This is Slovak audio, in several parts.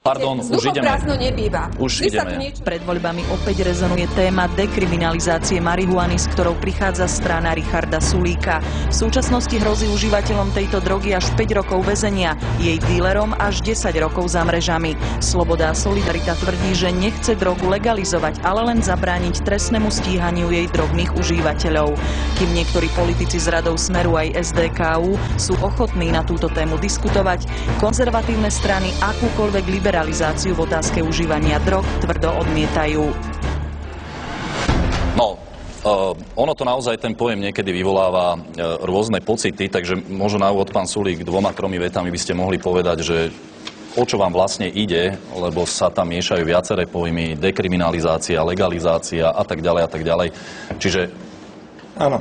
Pardon, už ideme. Nebýva. Už ideme. Pred voľbami opäť rezonuje téma dekriminalizácie marihuany, s ktorou prichádza strana Richarda Sulíka. V súčasnosti hrozí užívateľom tejto drogy až 5 rokov väzenia, jej dílerom až 10 rokov za mrežami. Sloboda a Solidarita tvrdí, že nechce drogu legalizovať, ale len zabrániť trestnému stíhaniu jej drobných užívateľov. Kým niektorí politici z radou Smeru aj SDKU sú ochotní na túto tému diskutovať, konzervatívne strany akúkoľvek liberalizáciu v otázke užívania drog tvrdo odmietajú. No, ono to naozaj, ten pojem niekedy vyvoláva rôzne pocity, takže možno na úvod, pán Sulík, 2-3 vetami by ste mohli povedať, že o čo vám vlastne ide, lebo sa tam miešajú viaceré pojmy, dekriminalizácia, legalizácia a tak ďalej a tak ďalej. Čiže... Áno.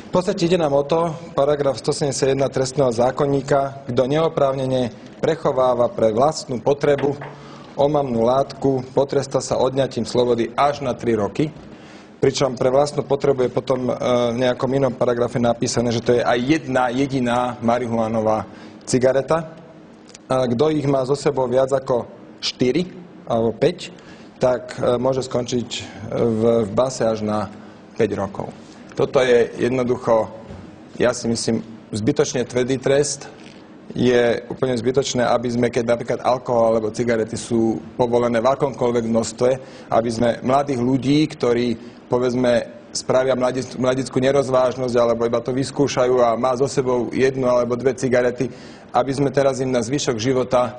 V podstate ide nám o to, paragraf 171 trestného zákonníka, kto neoprávnene prechováva pre vlastnú potrebu omamnú látku, potrestá sa odňatím slobody až na 3 roky. Pričom pre vlastnú potrebu je potom v nejakom inom paragrafe napísané, že to je aj jedna jediná marihuanová cigareta. A kto ich má so sebou viac ako 4 alebo 5, tak môže skončiť v base až na 5 rokov. Toto je jednoducho, ja si myslím, zbytočne tvrdý trest. Je úplne zbytočné, aby sme, keď napríklad alkohol alebo cigarety sú povolené v akomkoľvek množstve, aby sme mladých ľudí, ktorí, povedzme, spravia mladickú nerozvážnosť alebo iba to vyskúšajú a má so sebou 1 alebo 2 cigarety, aby sme teraz im na zvyšok života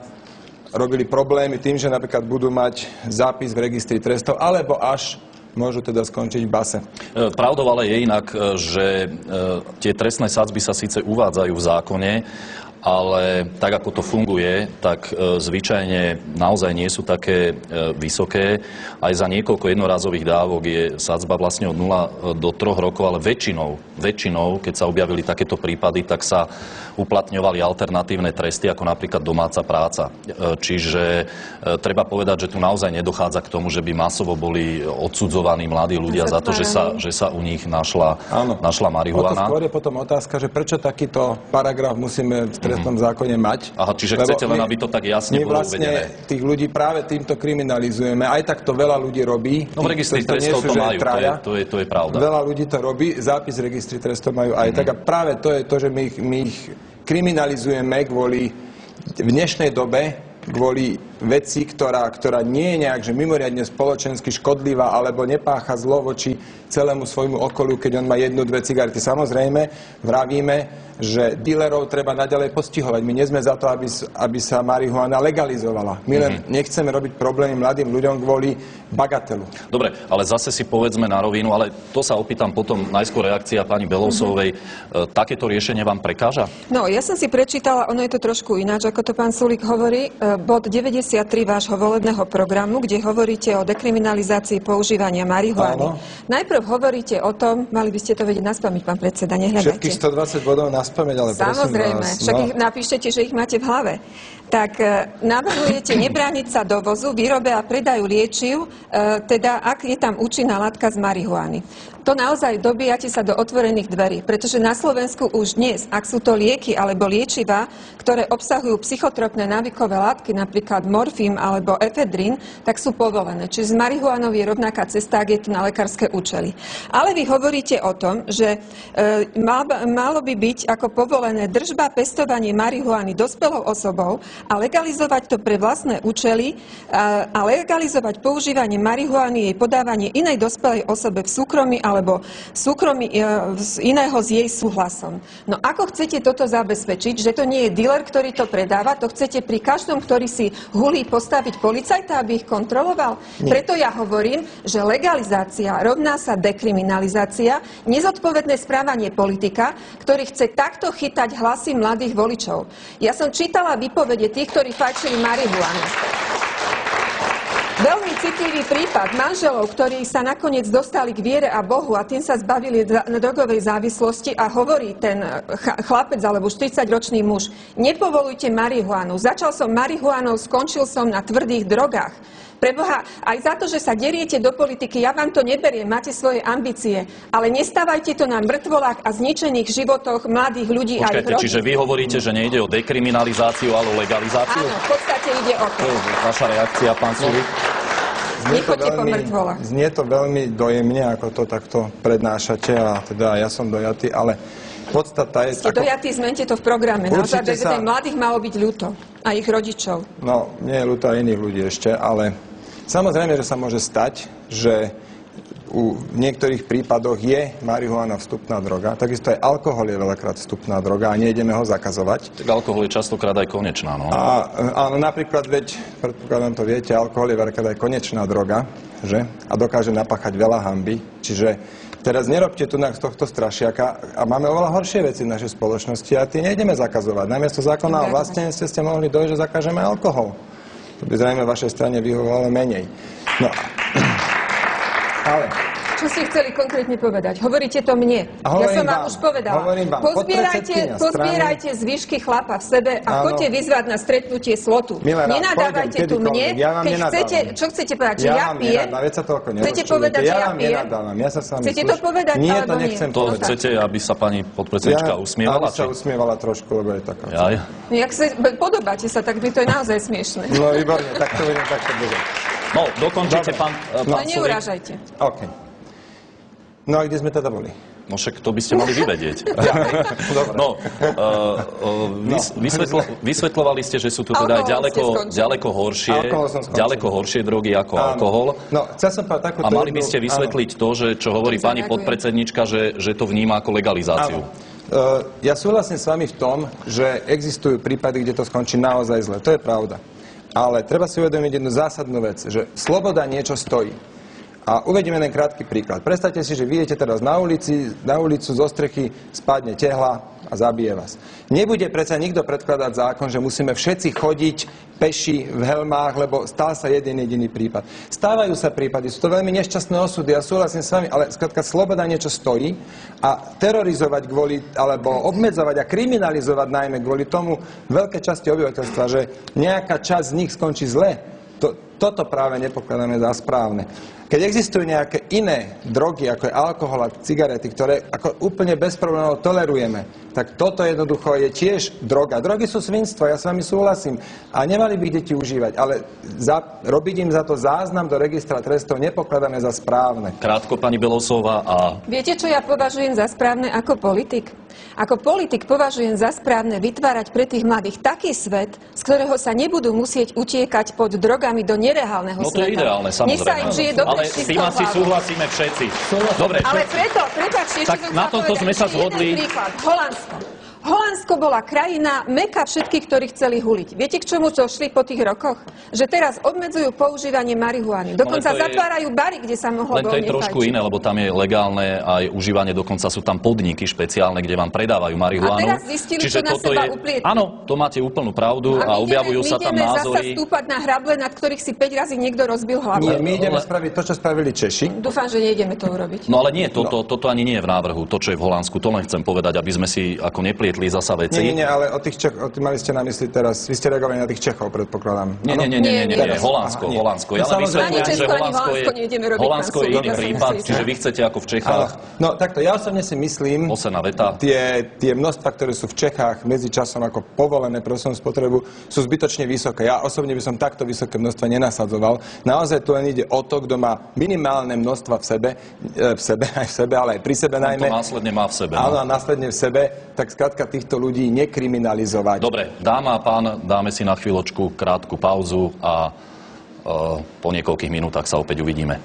robili problémy tým, že napríklad budú mať zápis v registri trestov, alebo až môžu teda skončiť v base. Pravdou ale je inak, že tie trestné sadzby sa síce uvádzajú v zákone, ale tak, ako to funguje, tak zvyčajne naozaj nie sú také vysoké. Aj za niekoľko jednorazových dávok je sadzba vlastne od 0 do 3 rokov, ale väčšinou, keď sa objavili takéto prípady, tak sa uplatňovali alternatívne tresty, ako napríklad domáca práca. Čiže treba povedať, že tu naozaj nedochádza k tomu, že by masovo boli odsudzovaní mladí ľudia za to, že sa u nich našla marihuana. Skôr je potom otázka, že prečo takýto paragraf musíme v trestnom zákone mať. Aha, čiže chcete len, aby to tak jasne bolo uvedené. My vlastne tých ľudí práve týmto kriminalizujeme. Aj tak to veľa ľudí robí. No v registri trestov to majú, to je pravda. Veľa ľudí to robí, zápis v registri trestov majú aj tak. A práve to je to, že my ich kriminalizujeme kvôli v dnešnej dobe, kvôli veci, ktorá nie je nejak, že mimoriadne spoločensky škodlivá alebo nepácha zlo voči celému svojmu okoliu, keď on má 1-2 cigarety. Samozrejme, vravíme, že dílerov treba naďalej postihovať. My nie sme za to, aby sa marihuana legalizovala. My len nechceme robiť problémy mladým ľuďom kvôli bagatelu. Dobre, ale zase si povedzme na rovinu, ale to sa opýtam potom najskôr reakcia pani Belousovej. Takéto riešenie vám prekáža? No, ja som si prečítala, ono je to trošku ináč, ako to pán Sulík hovorí. Bod 93 vášho volebného programu, kde hovoríte o dekriminalizácii používania marihuany. Najprv hovoríte o tom, mali by ste to vedieť naspamäť, pán predseda, nehľadajte. Všetkých 120 bodov naspamäť, ale samozrejme, však ich napíšete, že ich máte v hlave. Tak navrhujete nebrániť sa dovozu, výrobe a predaju liečiv, teda ak je tam účinná látka z marihuany. To naozaj dobíjate sa do otvorených dverí, pretože na Slovensku už dnes, ak sú to lieky alebo liečivá, ktoré obsahujú psychotropné návykové látky, napríklad morfín alebo efedrín, tak sú povolené. Čiže s marihuanou je rovnaká cesta, ak je to na lekárske účely. Ale vy hovoríte o tom, že malo by byť ako povolené držba, pestovanie marihuany dospelou osobou a legalizovať to pre vlastné účely a legalizovať používanie marihuany, jej podávanie inej dospelej osobe v súkromí alebo súkromí iného s jej súhlasom. No ako chcete toto zabezpečiť, že to nie je dealer, ktorý to predáva, to chcete pri každom, ktorý si hulí, postaviť policajta, aby ich kontroloval? Nie. Preto ja hovorím, že legalizácia rovná sa dekriminalizácia, nezodpovedné správanie politika, ktorý chce takto chytať hlasy mladých voličov. Ja som čítala výpovede tých, ktorí fajčili marihuanu. Veľmi citlivý prípad manželov, ktorí sa nakoniec dostali k viere a Bohu a tým sa zbavili drogovej závislosti a hovorí ten chlapec alebo 40-ročný muž, nepovolujte marihuanu. Začal som marihuanou, skončil som na tvrdých drogách. Preboha, aj za to, že sa deriete do politiky, ja vám to neberiem, máte svoje ambície, ale nestávajte to na mŕtvolách a zničených životoch mladých ľudí a ich rodín. Čiže vy hovoríte, že nejde o dekriminalizáciu, ale o legalizáciu? Áno, v podstate ide o to. Vaša reakcia, pán Sulík? Nechoďte po mŕtvolách. Znie to veľmi dojemne, ako to takto prednášate, a teda ja som dojatý, ale podstata je... Ste dojatí, zmente to v programe. Naozaj, že mladých malo byť ľúto a ich rodičov. No, nie je ľúto aj iných ľudí ešte, ale samozrejme, že sa môže stať, že v niektorých prípadoch je marihuana vstupná droga, takisto aj alkohol je veľakrát vstupná droga a nejdeme ho zakazovať. Tak alkohol je častokrát aj konečná, no. Áno, napríklad, predpokladám to viete, alkohol je veľakrát aj konečná droga, že? A dokáže napáchať veľa hanby, čiže teraz nerobte tu z tohto strašiaka a máme oveľa horšie veci v našej spoločnosti a tie nejdeme zakazovať. Namiesto zákona o vlastenectve ste mohli dojsť, že zakážeme alkohol. To by zrejme vašej strane vyhovovalo menej. No, ale... Čo ste chceli konkrétne povedať? Hovoríte to mne. Ja som vám už povedala. Pozbierajte zvyšky chlapa v sebe a choďte vyzvať na stretnutie slotu. Nenadávajte tu mne, keď chcete... Čo chcete povedať? Že ja pijem? Chcete povedať, že ja pijem? Chcete to povedať, nie, alebo nie? To chcete, aby sa pani podpredsednička usmievala? Aby sa usmievala trošku, lebo je taká... Podobáte sa, tak by to je naozaj smiešné. No, výborne, tak to budem takto budem. No, dokončite, pán Sulík. Neurážajte. OK. No a kde sme teda boli? No však to by ste mali vyvedieť. Dobre. No, vysvetľovali ste, že sú tu teda ďaleko horšie drogy ako alkohol. No, chcel som povedať takú... A mali by ste vysvetliť to, že čo hovorí pani podpredsednička, že to vníma ako legalizáciu. Ja súhlasím s vami v tom, že existujú prípady, kde to skončí naozaj zle. To je pravda. Ale treba si uvedomiť jednu zásadnú vec, že sloboda niečo stojí. A uvedíme jeden krátky príklad. Predstavte si, že vyjdete teraz na ulicu zo strechy, spadne tehla a zabije vás. Nebude predsa nikto predkladať zákon, že musíme všetci chodiť peši v helmách, lebo stal sa jeden jediný prípad. Stávajú sa prípady, sú to veľmi nešťastné osudy, ja súhlasím s vami, ale skrátka sloboda niečo stojí a terorizovať kvôli, alebo obmedzovať a kriminalizovať najmä kvôli tomu veľké časti obyvateľstva, že nejaká časť z nich skončí zle, toto práve nepokladáme za správne. Keď existujú nejaké iné drogy, ako je alkohol a cigarety, ktoré ako úplne bez problémov tolerujeme, tak toto jednoducho je tiež droga. Drogy sú svinstvo, ja s vami súhlasím. A nemali by deti užívať, ale robiť im za to záznam do registra trestov nepokladáme za správne. Krátko, pani Belosová. A... Viete, čo ja považujem za správne ako politik? Ako politik považujem za správne vytvárať pre tých mladých taký svet, z ktorého sa nebudú musieť utiekať pod drogami do nereálneho sveta. No to je ideálne, samozrejme. Nech sa im žije dobre. Ale s tým asi súhlasíme všetci. Dobre. Ale preto, prepáčte, tak na tomto sme sa zhodli. Holandsko bola krajina meka všetkých, ktorí chceli huliť. Viete, k čomu šli po tých rokoch? Že teraz obmedzujú používanie marihuany. Dokonca zatvárajú bary, kde sa mohlo voľne fajčiť. Len to je trošku iné, lebo tam je legálne aj užívanie, dokonca sú tam podniky špeciálne, kde vám predávajú marihuanu. A teraz zistili, čo na seba uplietli. Áno, to máte úplnú pravdu a objavujú sa tam názory. My ideme zasa stúpať na hrable, nad ktorých si 5 razy niekto rozbil hlavu. Nie, my ideme spraviť to, čo spravili Češi. Dúfam, že nejdeme to urobiť. No ale nie, toto ani nie je v návrhu, to, čo je v Holandsku. To len chcem povedať, aby sme si ako neplietli zasa veci. Nie, ale o tých Čechov, mali ste na mysli teraz, vy ste reagovali na tých Čechov, predpokladám. Nie, Holandsko. Ja len vysvetlím, že Holandsko je iný prípad, čiže vy chcete ako v Čechách. No takto, ja osobne si myslím, tie množstva, ktoré sú v Čechách medzičasom ako povolené pre osobnú spotrebu, sú zbytočne vysoké. Ja osobne by som takto vysoké množstva nenasadzoval. Naozaj tu len ide o to, kto má minimálne množstva v sebe, ale aj pri sebe najmä. To následne má v sebe. Áno, a následne v sebe, tak skrátka týchto ľudí nekriminalizovať. Dobre, dáma a pán, dáme si na chvíľočku krátku pauzu a po niekoľkých minútach sa opäť uvidíme.